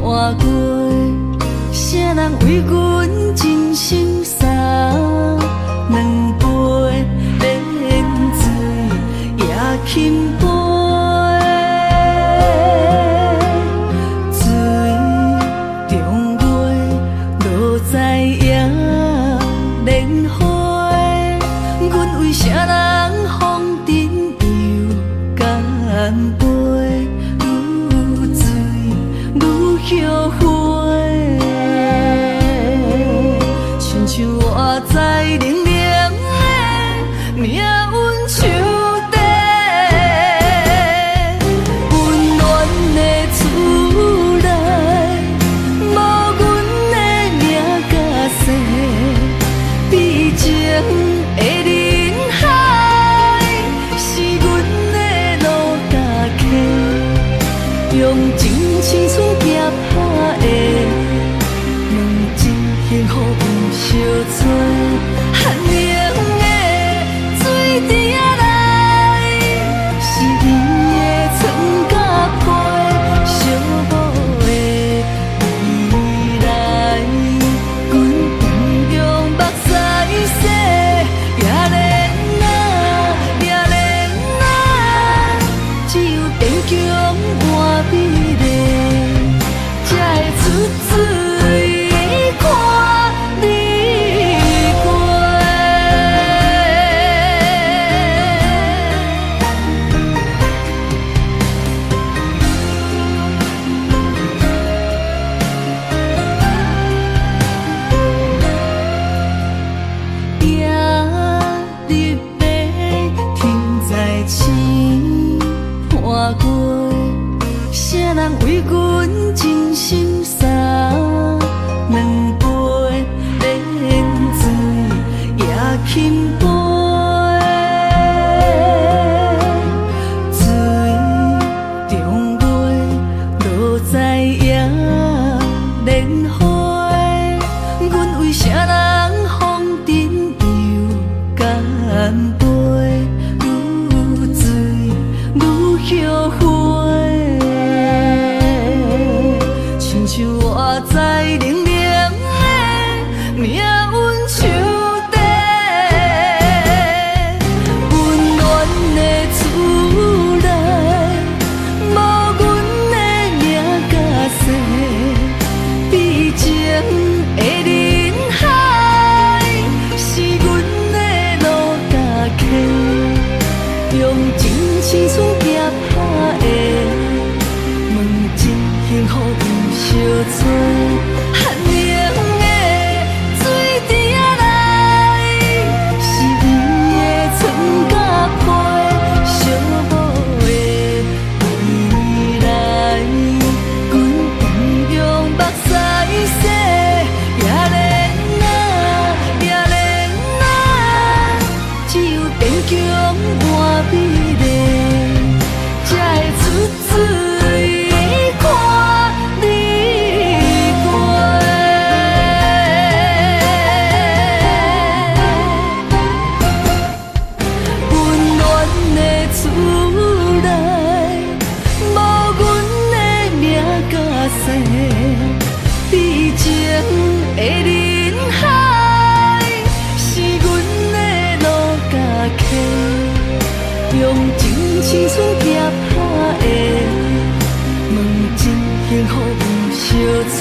破过，谁人为阮真心洒两杯冷水也轻杯，水中月落在野莲花，阮为谁人风尘又干杯？后悔，亲像我在冷冷的命运手底，温暖的厝内，无阮的名甲姓，悲情的人海，是阮的路家客，用真青春。幸福不相找，寒冷的水滴来，是伊的床甲被，寂寞的未来，阮同样目屎洗，也怜啊，只有坚强换美丽，才会出水。谁人为阮真心洒两杯冷水也轻杯，水中月落在野莲花，阮为谁人风尘又干杯？愈醉愈后悔。像我在冷冷的命运手底，温暖的厝内，无阮的名甲姓，悲情的人海，是阮的路家客，用真青春拼打的问真幸福。相找，寒冷的水滴来，是伊的床甲被，寂寞的未来，阮同样目屎洗，也怜啊，只有坚强换美丽，才会出水。悲情的人海，是阮的路家客，用真青春拼打的问真幸福不相找，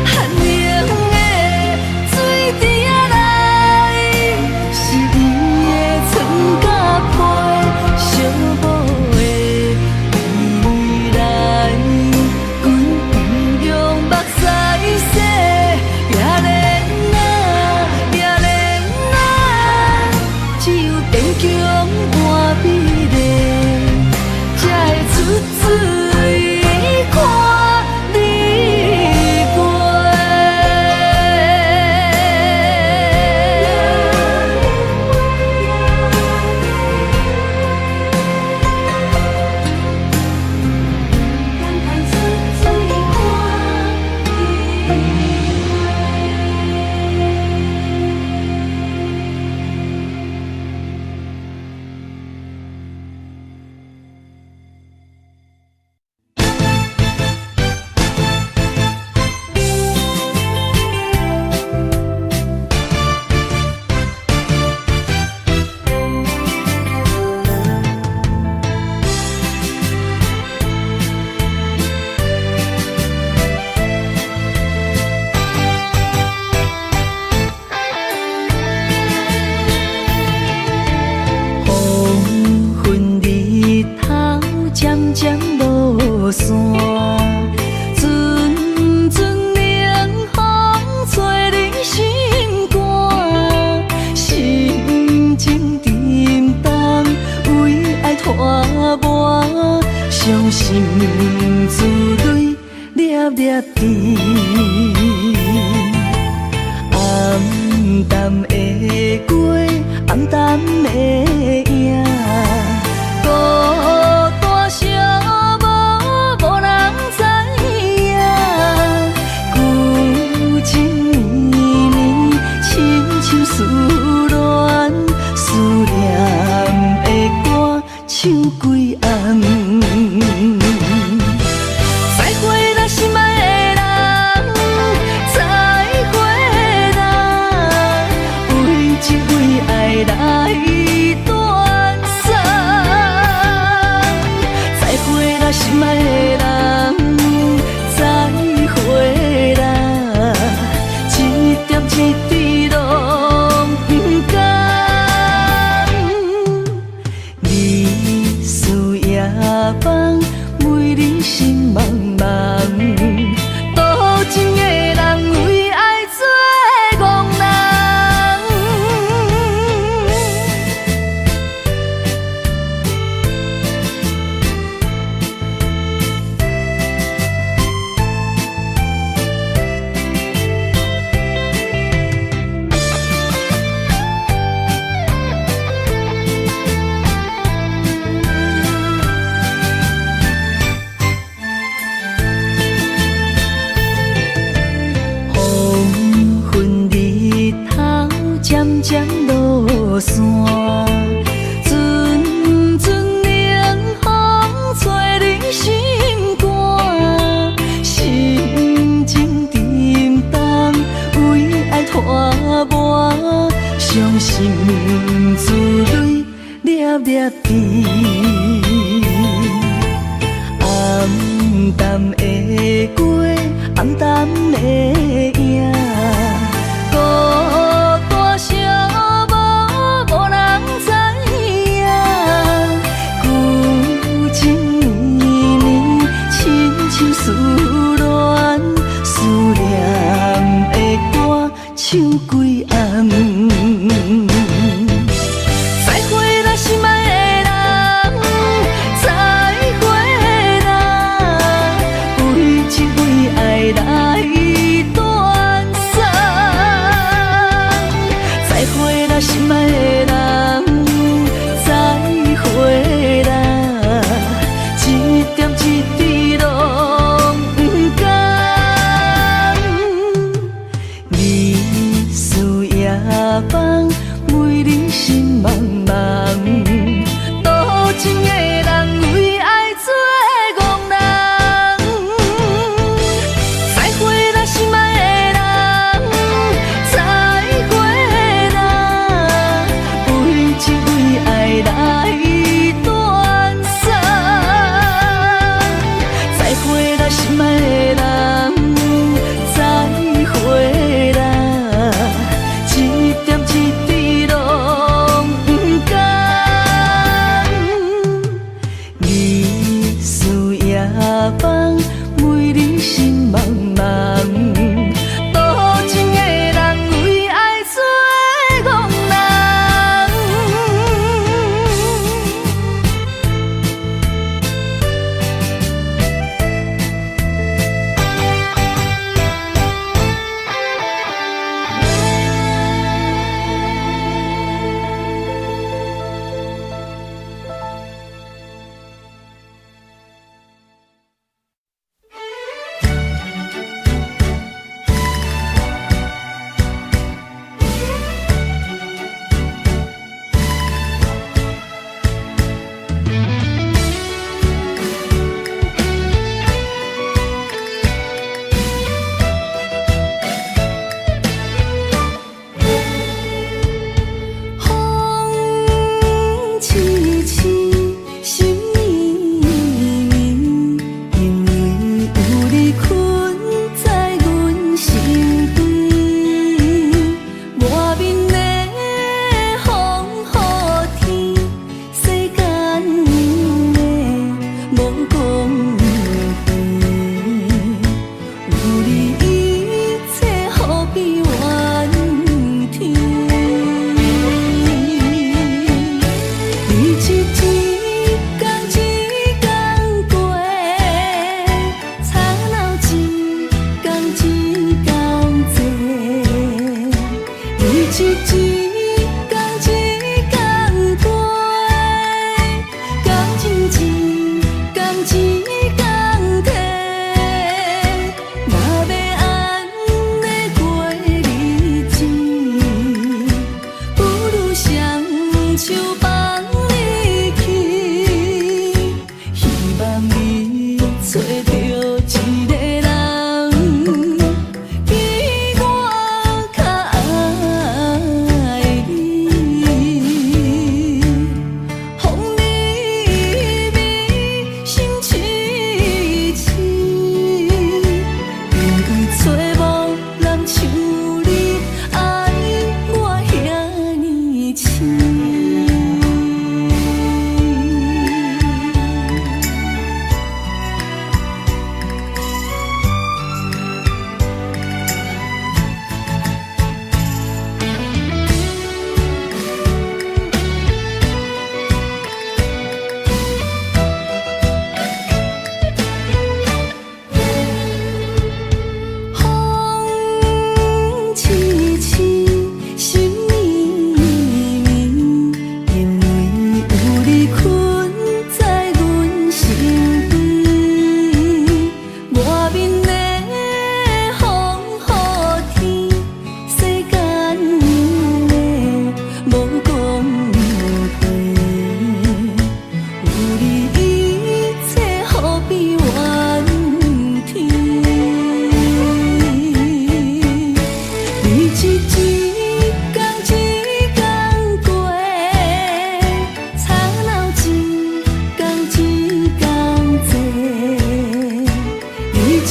寒冷的水滴来，是伊的床甲被，寂寞的未来。坚强换美丽，才会出水看离过。伤心珠泪粒粒滴。暗淡的街，暗淡的影，孤单寂寞，无人知影。旧情绵绵，亲像思恋，思念的歌唱几暗。再会啦，心爱的人，再会啦，为情为爱来断送。再会啦，心爱的人，再会啦，一点一滴拢不甘。日思夜梦，为你心茫茫。多情的人为爱做憨人。黄昏日头渐渐落山，阵阵冷风吹人心肝，心情沉重，为爱拖磨，伤心珠泪粒粒滴。暗淡的街，暗淡的影，孤单寂寞，无人知影。旧情绵绵，亲像思恋，思念的歌唱几暗。再会啦，心爱的人，再会啦，为情为爱来断送。再会啦，心爱的人，再会啦，一点一滴拢不甘。日思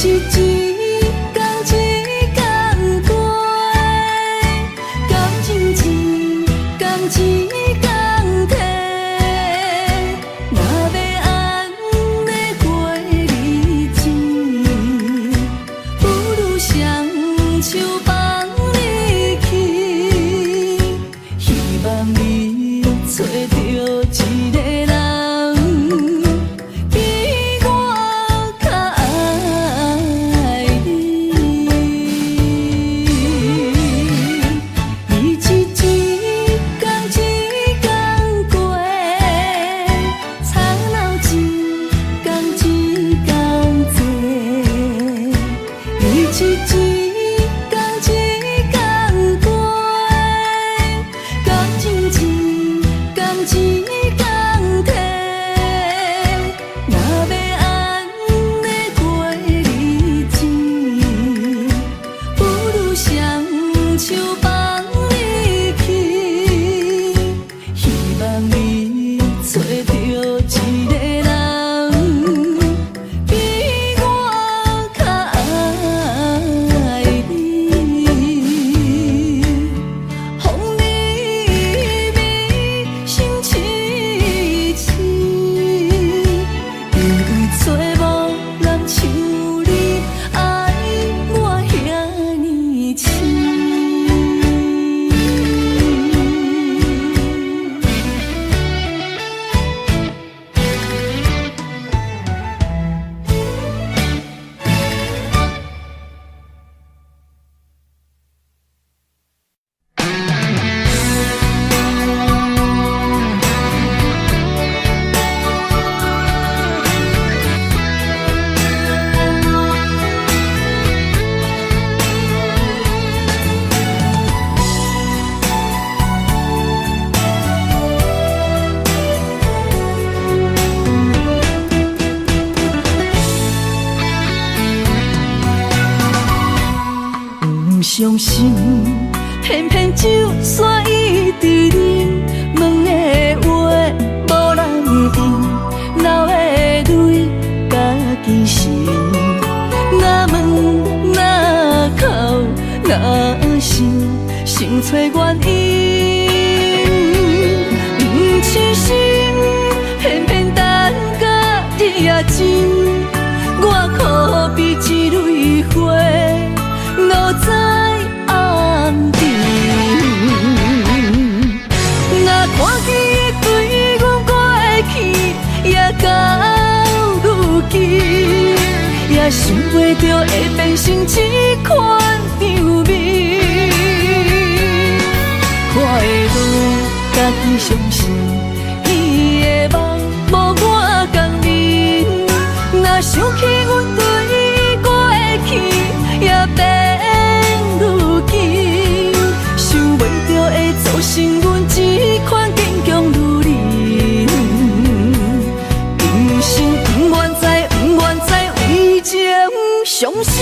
一天工一天过，感情一天一天退。若要安尼过日子，不如双手放你去，希望你找到一个人。伤心，偏偏就煞伊伫恁问的话无人应，流的泪家己潲，哪问哪哭哪想，想找原因，不痴心，偏偏等甲你也真，我可比一蕊花。落在暗沉，若看见伊对阮过去，也到如今，也想袂到会变成这款样美。我的路家己相信，伊的梦无我共眠。若想起阮对伊过去，也变。造成阮这款坚强如林，人生不愿再为情伤心。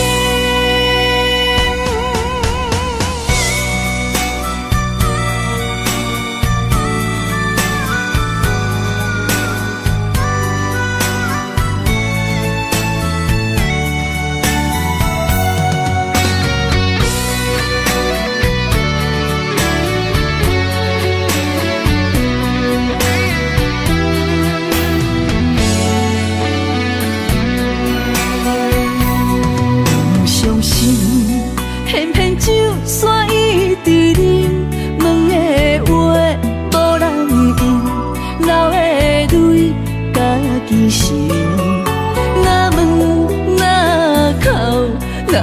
哪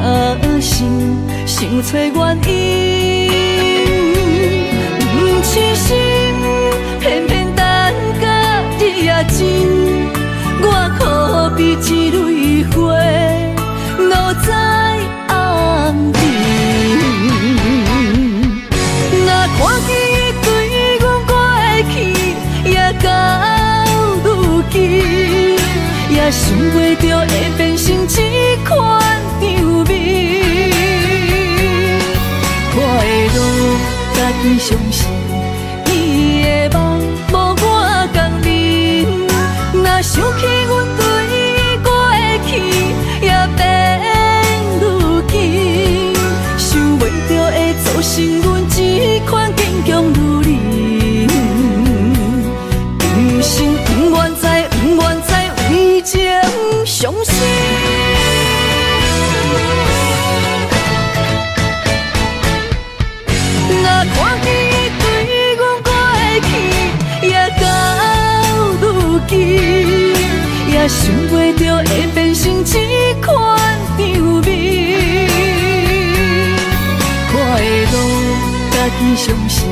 想找原因，不痴心，偏偏等甲你也真，我可比一蕊花落在暗沉。若看见伊对阮过去，也到如今，也想袂到会变成这款。家己相信，伊的梦无我共眠。若想起阮对伊过去，也变。相信，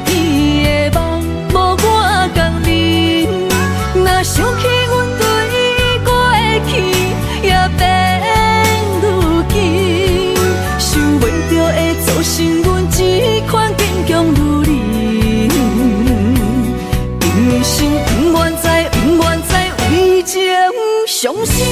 伊的梦无我共眠。若想起阮对过去，也变如今。想袂到会造成阮这款坚强如你。今生不愿再为情伤心。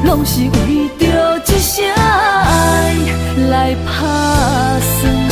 拢是为着一声爱来打算。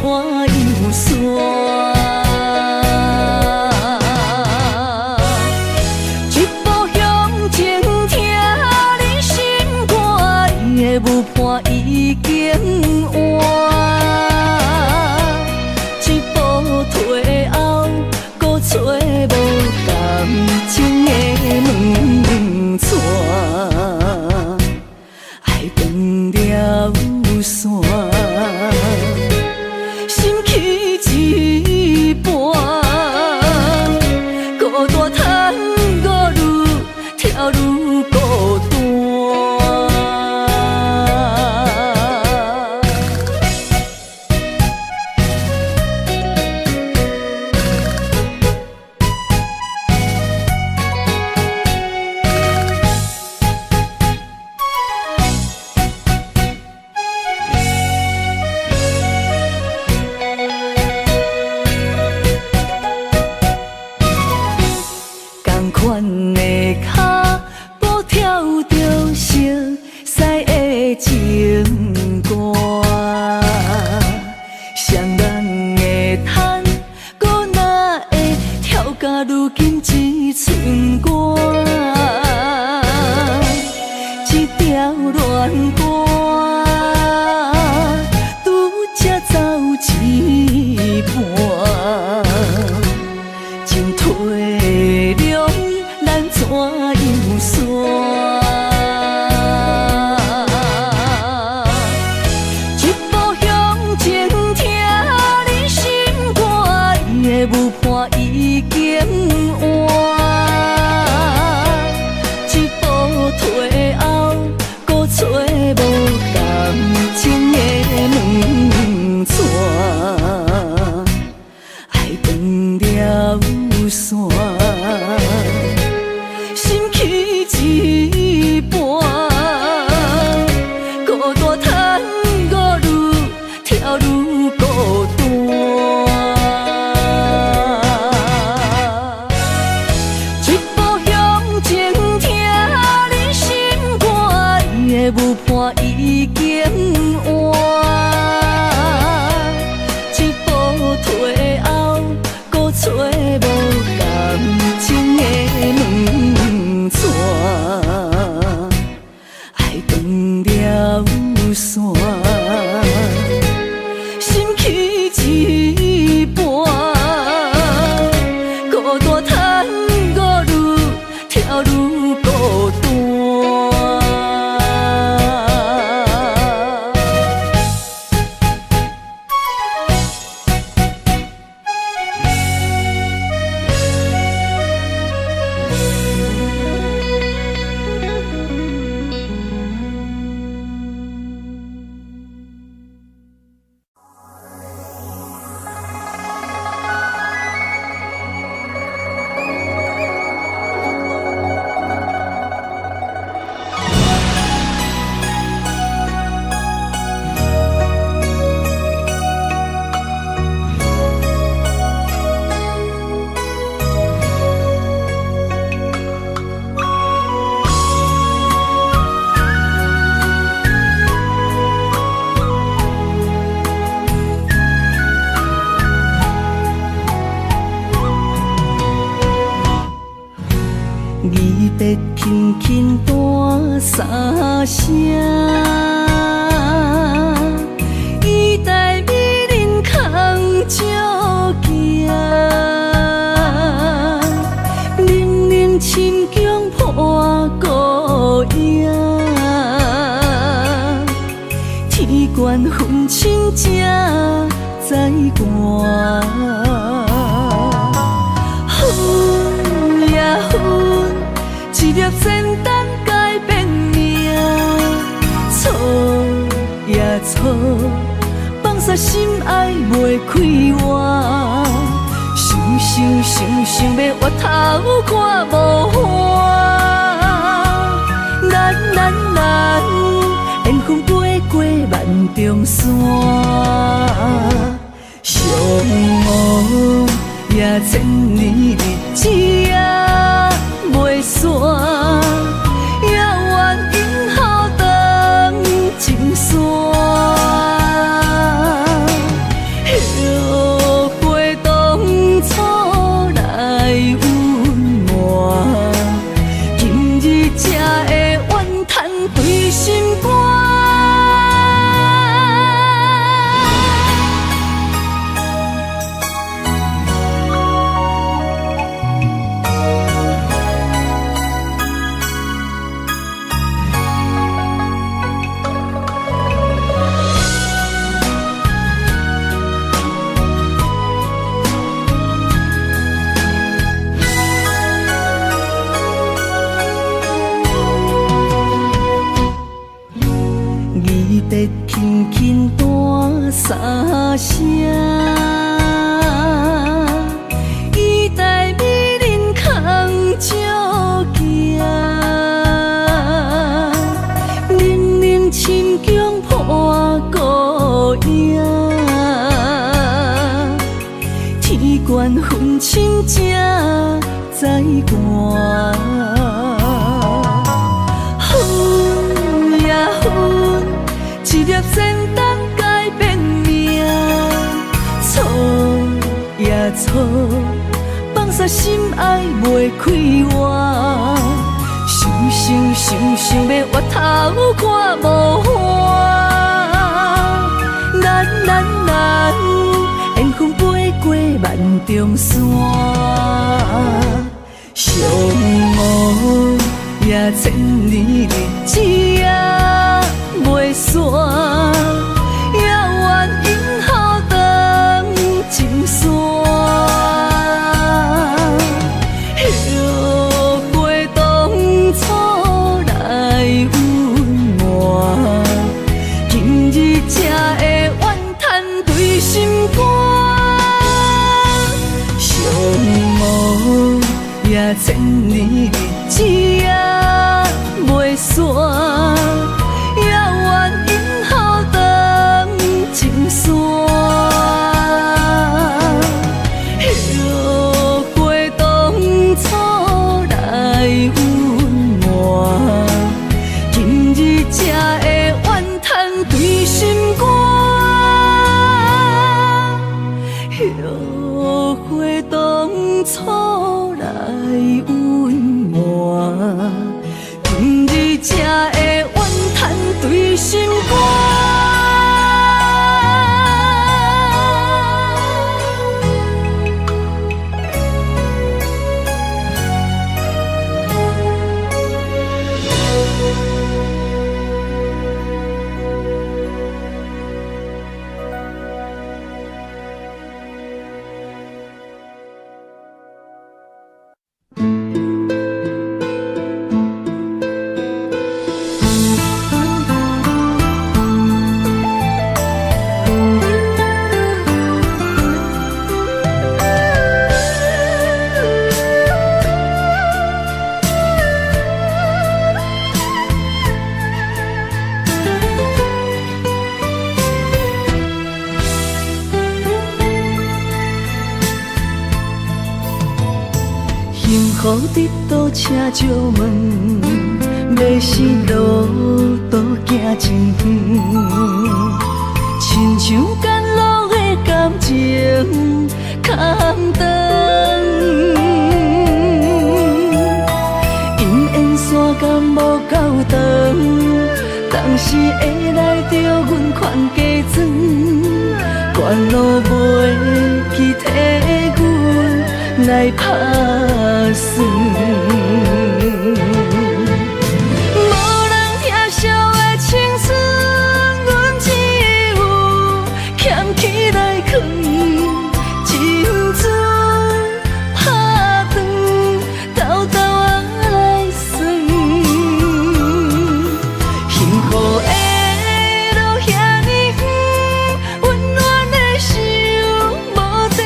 又散？一步向前，听你心肝，伊的舞伴已经换。一步退后，搁找无感情的门纸，爱断了线，心去一半，孤单叹我愈跳愈孤单。如今只剩我一条恋歌，拄才走一半，情退了，咱怎又散？一步向前，听你心肝，伊的舞伴已经一步退后，搁找无感情的门纸，爱断了线，心去一半，孤单叹我愈跳愈孤单。舞伴已经换，一步退后，搁找无感情的门纸，爱断了线，心去一半，孤单叹我愈跳愈孤单。离别轻轻弹三声，衣带美人空照镜，冷冷深宫破孤影，天悬分清才知寒。一粒仙丹改变命，错也错，放下心爱袂开换，想想要回头看无岸，咱缘分飞过万重山，相望也千年日子啊。袂散，也愿今后当情线。后悔当初来温暖，今日才会怨叹对心肝。得轻轻弹三声，伊待美人空照镜，冷冷深宫破孤影，天悬分清才知寒。一粒仙丹改变命，错也错，放下心爱袂开换，想要越头看无岸，难，缘分飞过万重山，相误也千年日子也袂散，也愿因好当情线，后悔当初来温暖，今日才会怨叹对心肝，相误也千年日子也袂散。后悔当初来温暖，今日才会怨叹对心肝。后悔当初来温暖，今日才会怨叹对心肝。幸福得到请借问，要是路途行真远，亲像甘露的感情空长。因缘线感无够长，当时会来着阮款加装，关路袂去替阮来打算。无人疼惜的青春，阮只有欠起来藏，青春打断，偷偷啊来算。幸福的路遐尼远，温暖的手无地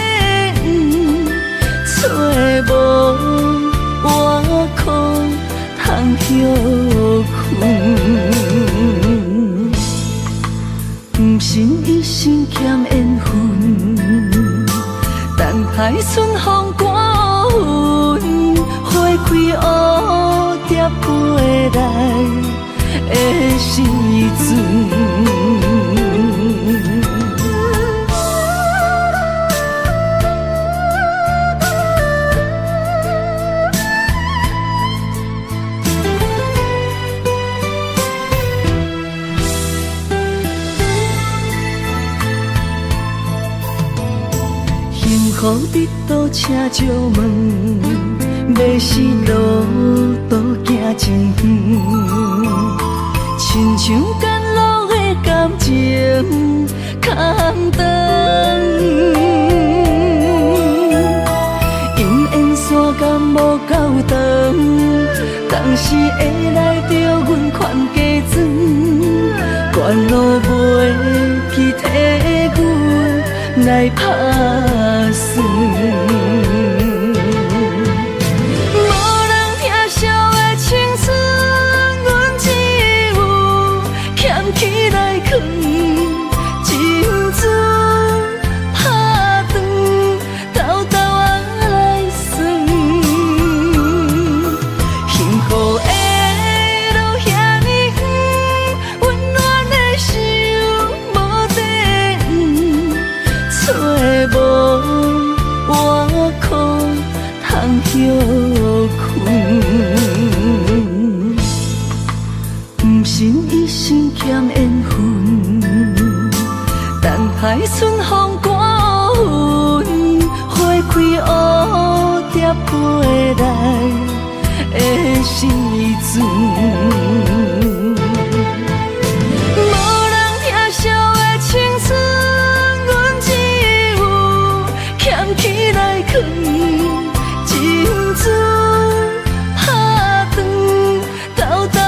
找无我可通休困。不信一生欠缘分，等待春风刮云，花开蝴蝶飞来的时阵。福伫倒车借问，要是路途行真远，亲像赶路的感情空长。因缘线感无够长，当时会来着阮款加装，关路袂去替阮来打算。起来扛，情珠拍断，豆豆仔来算。幸福的路遐尼远，温暖的手无地黄，找无外裤通休困。不信一生欠缘分，等待春风刮云，花开蝴蝶飞来的时阵，无人疼惜的青春，阮只有捡起来扛，情珠拍断，豆豆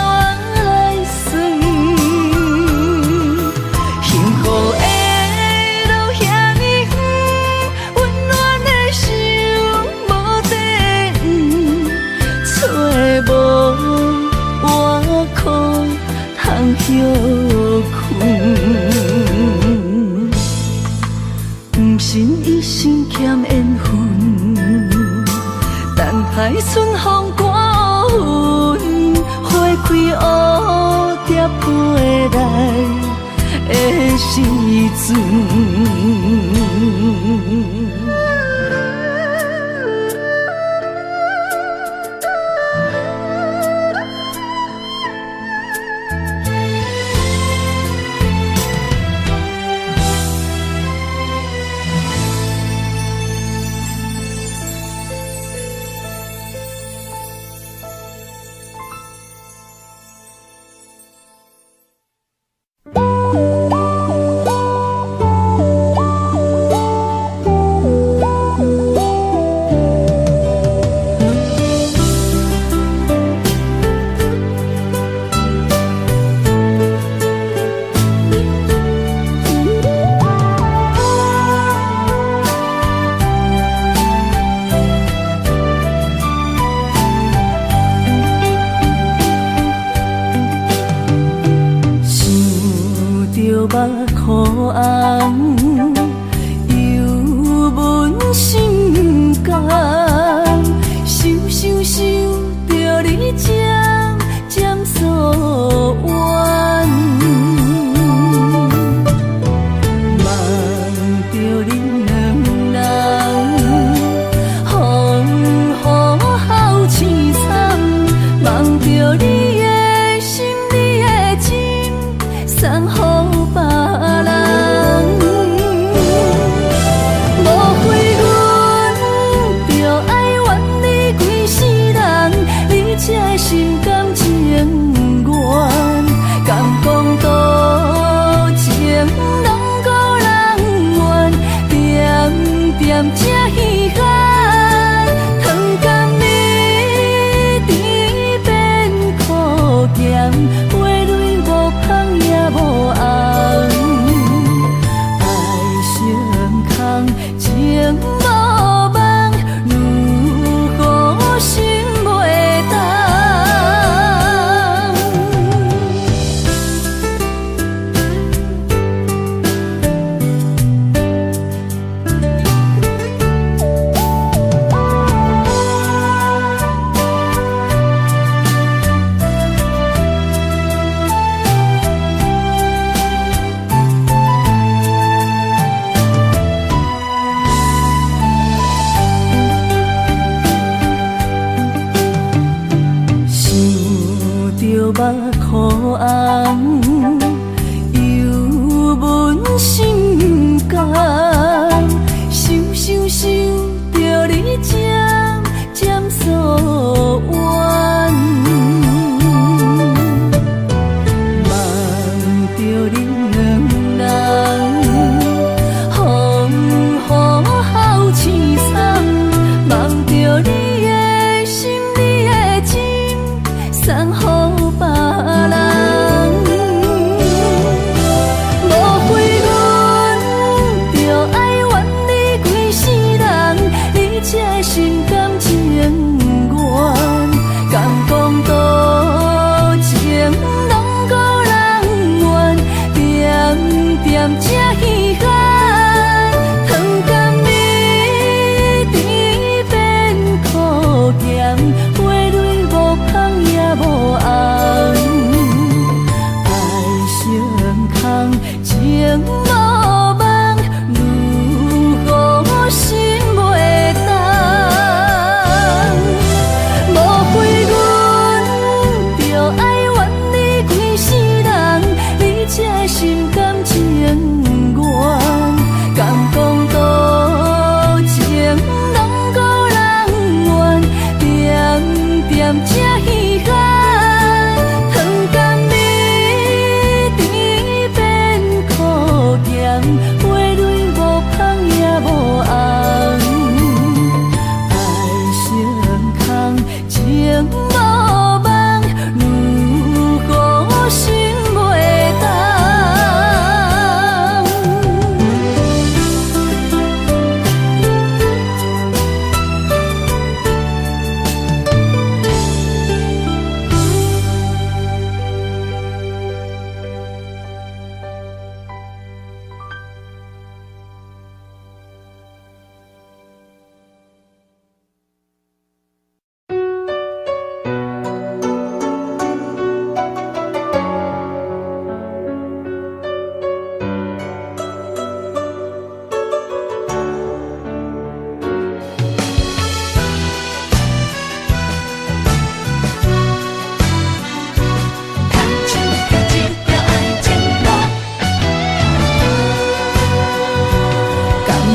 休困，不信一生欠缘分，等待春风刮云，花开蝴蝶飞来的时阵。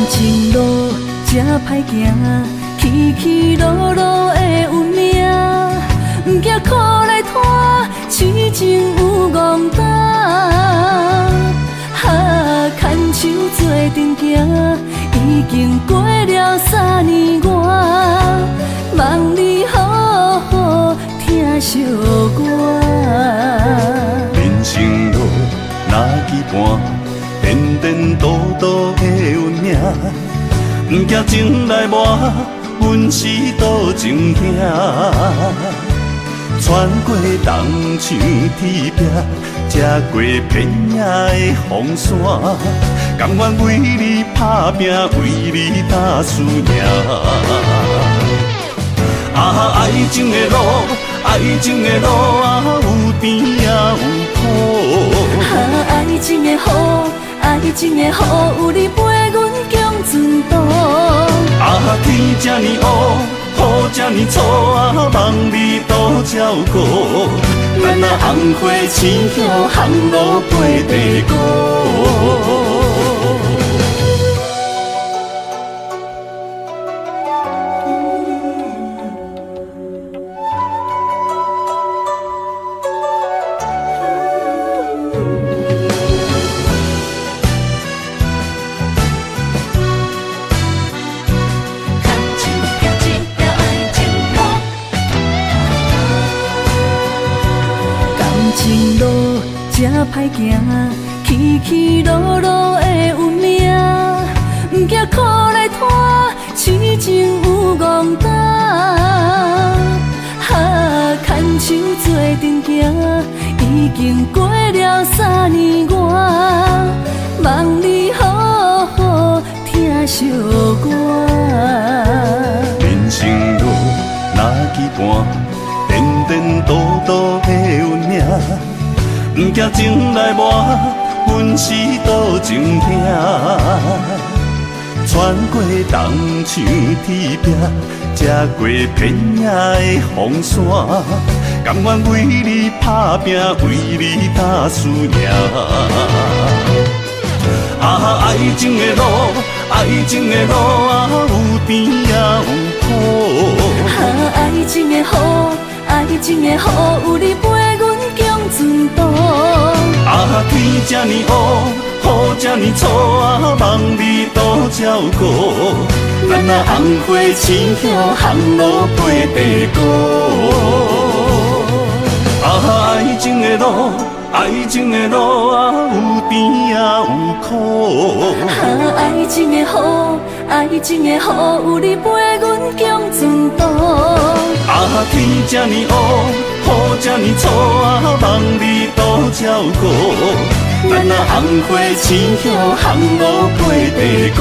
情路真歹行，起起落落的有命，不惊苦来拖，痴情有憨胆。牵手做阵行，已经过了3年外，望你好好听寂歌。人生路若期盼，颠颠倒倒的运命，不惊情来磨，阮是多情兄。穿过东墙铁壁，吃过偏野的风沙，甘愿为你打拼，为你打输赢。爱情的路，爱情的路有甜也有苦。爱情的雨，爱情的雨，有你陪阮共船渡。天这呢黑，雨这呢粗，望你多照顾。咱红花青叶，行路陪地歌。情路真歹行，起起落落的有命，不惊苦来拖，痴情有憨胆。牵手做阵行，已经过了3年外，望你好好听寂歌。人生路若期盼，颠颠倒倒的运命，不惊情来磨，阮是多情兄。穿过东墙铁壁，吃过偏野的风沙，甘愿为你打拼，为你打输赢。爱情的路，爱情的路有甜也有苦。爱情的雨，爱情的雨，有你陪阮共船渡。天这呢黑，雨这呢粗，望你多照顾。咱红花青叶，行路陪地歌。爱情的路，爱情的路有甜也有苦。爱情的雨，爱情的雨，有你陪阮共船渡。天这呢黑，雨这呢粗，望你多照顾。咱红花青叶，行路陪地歌。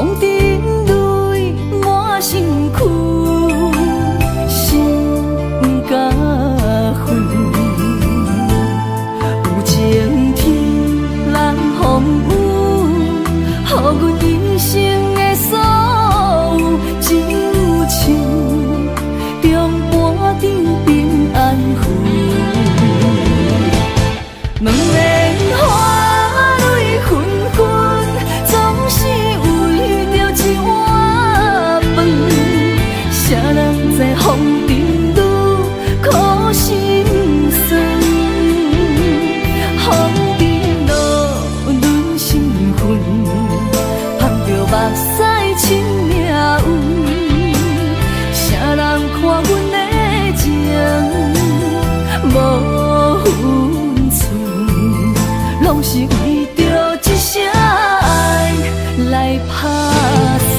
风尘泪满身躯，心甲肺。有情天人风雨，予阮一生的所有，只有唱中半场平安符。两面花蕊纷纷，总是为着一碗饭。谁人知风尘路，苦心酸。风尘路润心魂，捧着目屎亲命运。谁人看阮的情无分寸，拢是为着一声爱来打算。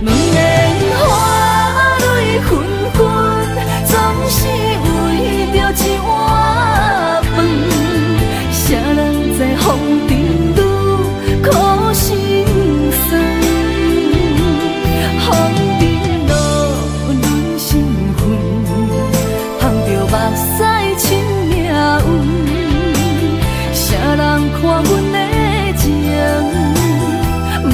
两面花蕊纷纷，总是为着一碗饭。谁人知风尘路，苦心酸。风尘路润心魂，捧着目屎亲命运。谁人看阮的情无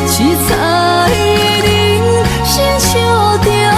七彩玲，新笑中。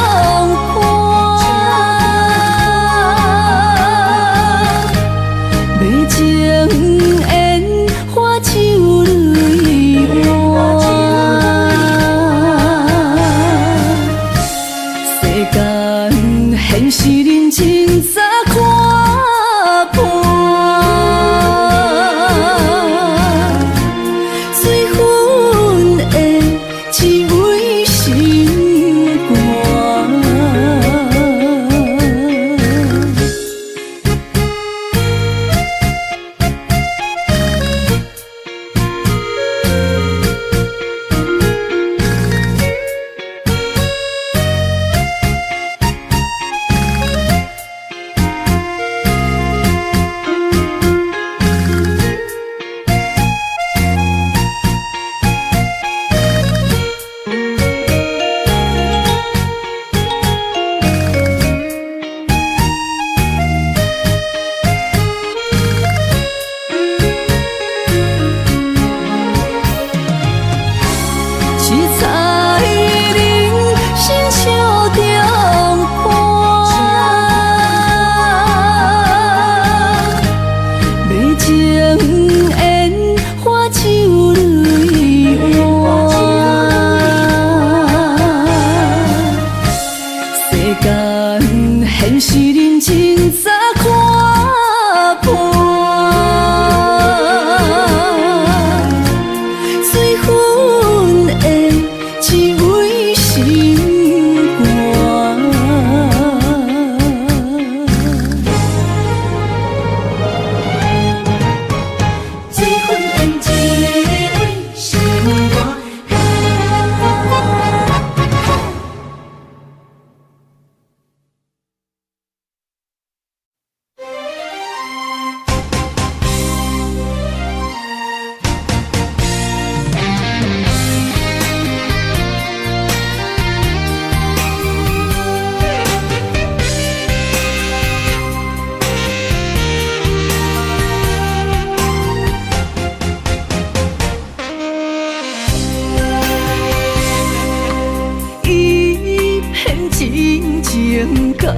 到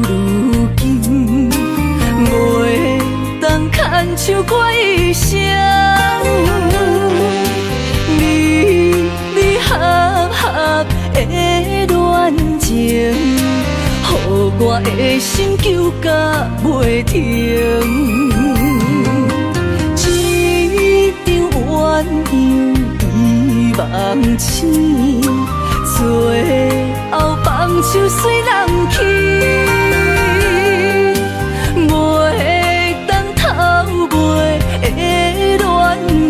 如今，袂当牵手过一生。离离合合的恋情，予我的心揪甲袂停。一场鸳鸯遗梦醒，最后放手随人去，袂当偷卖的恋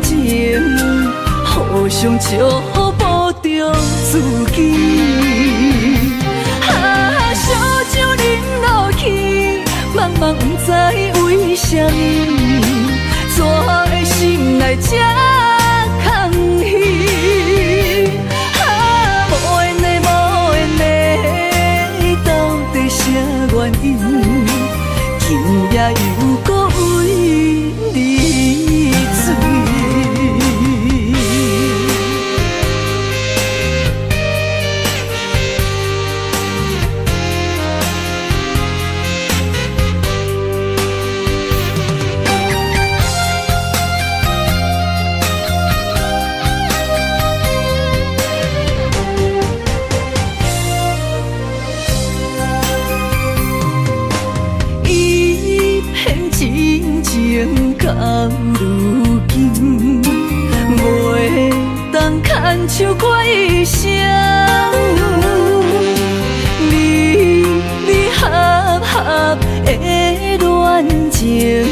情，互相祝福保重自己。烧酒饮落去，茫茫不知为什么，怎的心内这空虚？无缘的无缘的，到底啥原因？今夜又搁为你醉。到如今，袂当牵手过一生。离离合合的恋情，予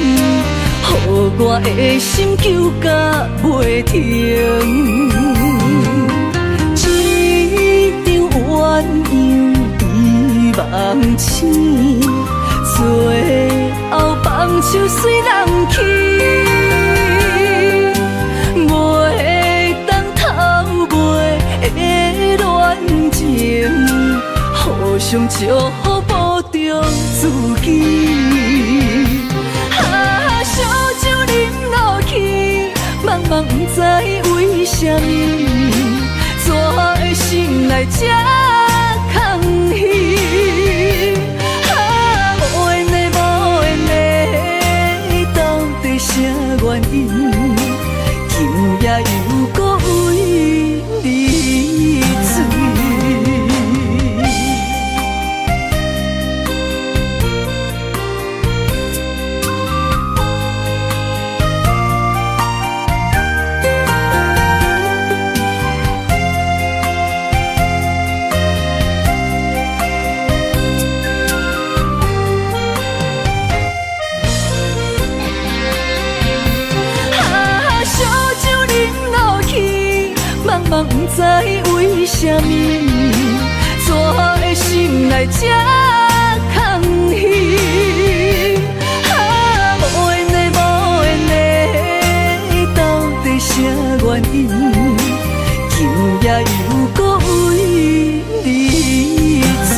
我的心揪甲袂停。一场鸳鸯遗梦醒，最后放手随人去，袂当偷卖的恋情，互相祝福保重自己。烧酒饮落去，茫茫不知为什么，怎的心内这空虚？无缘的无缘的，到底啥原因？今夜又搁为你醉。茫不知为什么，怎的心内这空虚？无缘的无缘的，到底啥原因？今夜又搁为你醉。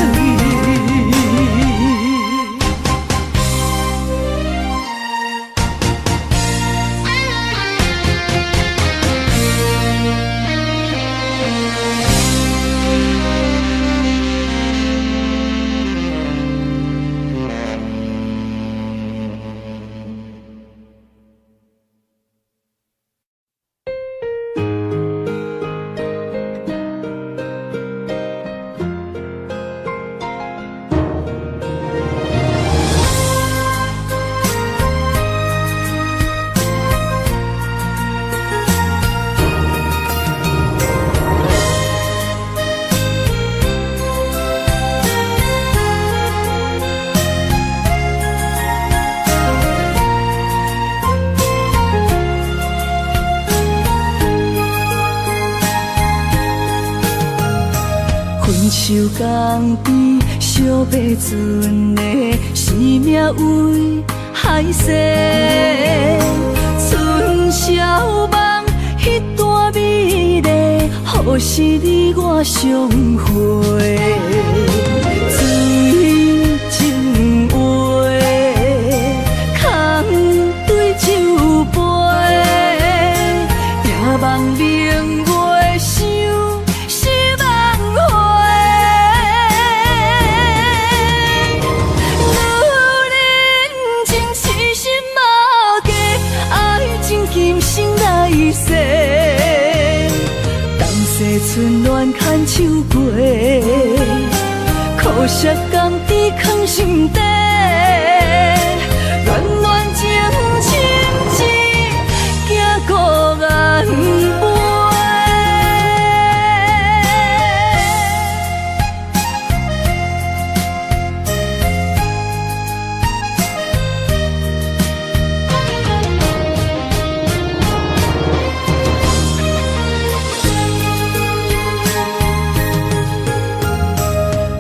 分手港边惜要船的是命为海誓，春宵梦迄段美丽，何时你我相会？水情话，空对酒杯，也望明月想。苦涩甘甜藏心底，暖暖情深一行孤雁飞。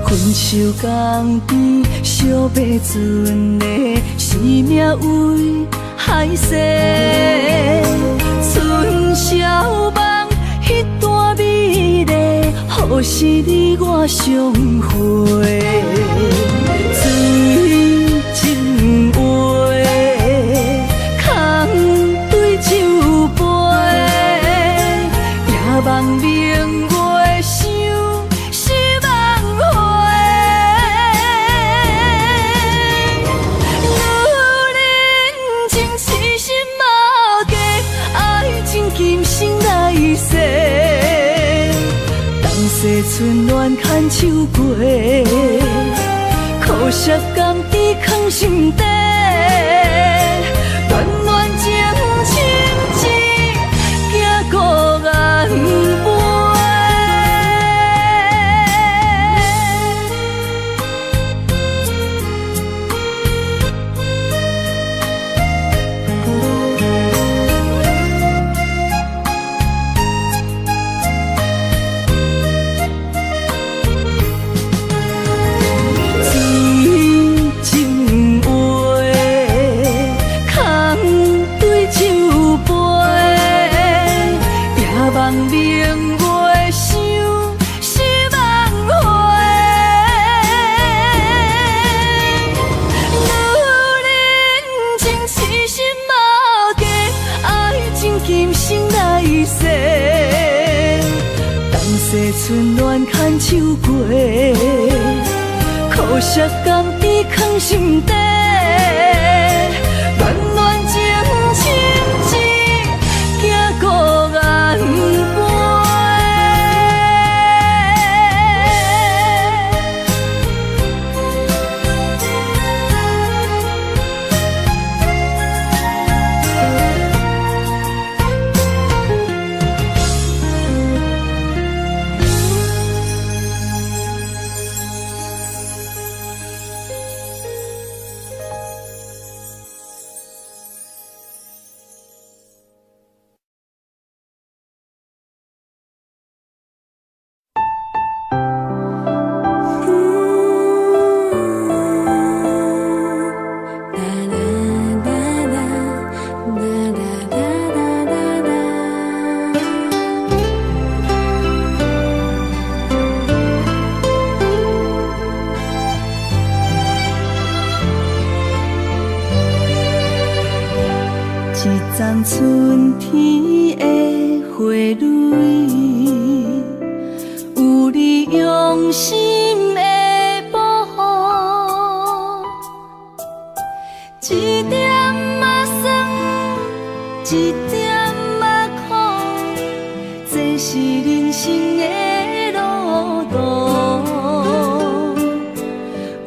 分手港边，惜要船的生命为海誓。春宵梦，迄段美丽，何时你我相会？水情话，空对酒杯，夜梦明月想。今生来世，当世春暖牵手过，苦涩甘甜藏心底，暖暖情深一行孤雁飞。望明月想，是梦回。女人情痴心无价，爱情今生来世。当世春暖牵手过，苦涩甘甜藏心底，暖暖情深一行孤雁飞。一丛春天的花蕊，有你用心的保护，一点仔酸，一点仔苦，这是人生的路途。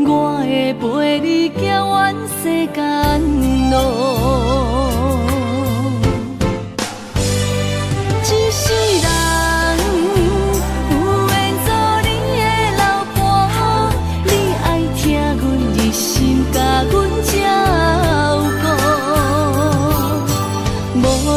我会陪你行完世间路。无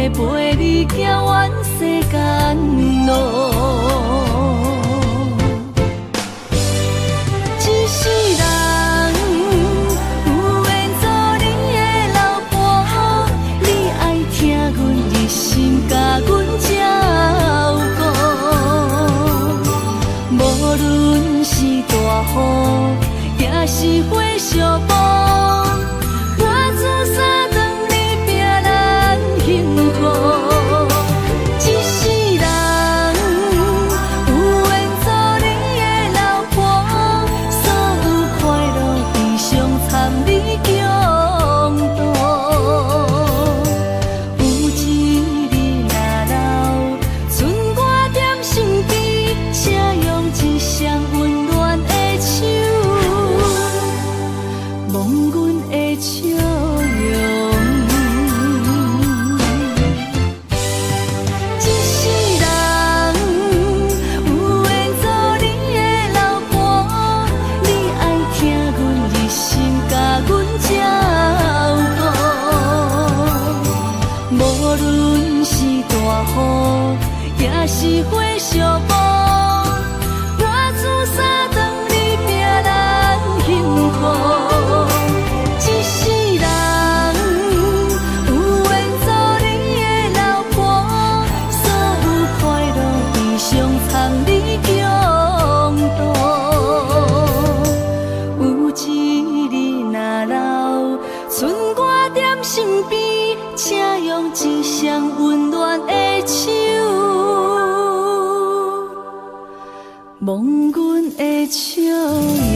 陪你行完世间路。一世人有缘做你的老婆，你爱听阮热心甲阮照顾。无论是大雨，也是火烧风，我自三顿你拼咱幸福。一世人有缘做你的老婆，所有快乐悲伤参你共度。有一日若老，剩我踮身边，请用一双温暖的手，望阮的笑容。一世人有缘做你的老婆，你爱听阮热心甲阮照顾。无论是大雨，也是火烧风，我自三顿你拼咱幸福。一世人有缘做你的老婆，所有快乐悲伤参你共度。有一日若老，剩我踮身边，请用一双温暖的手，望阮的笑容。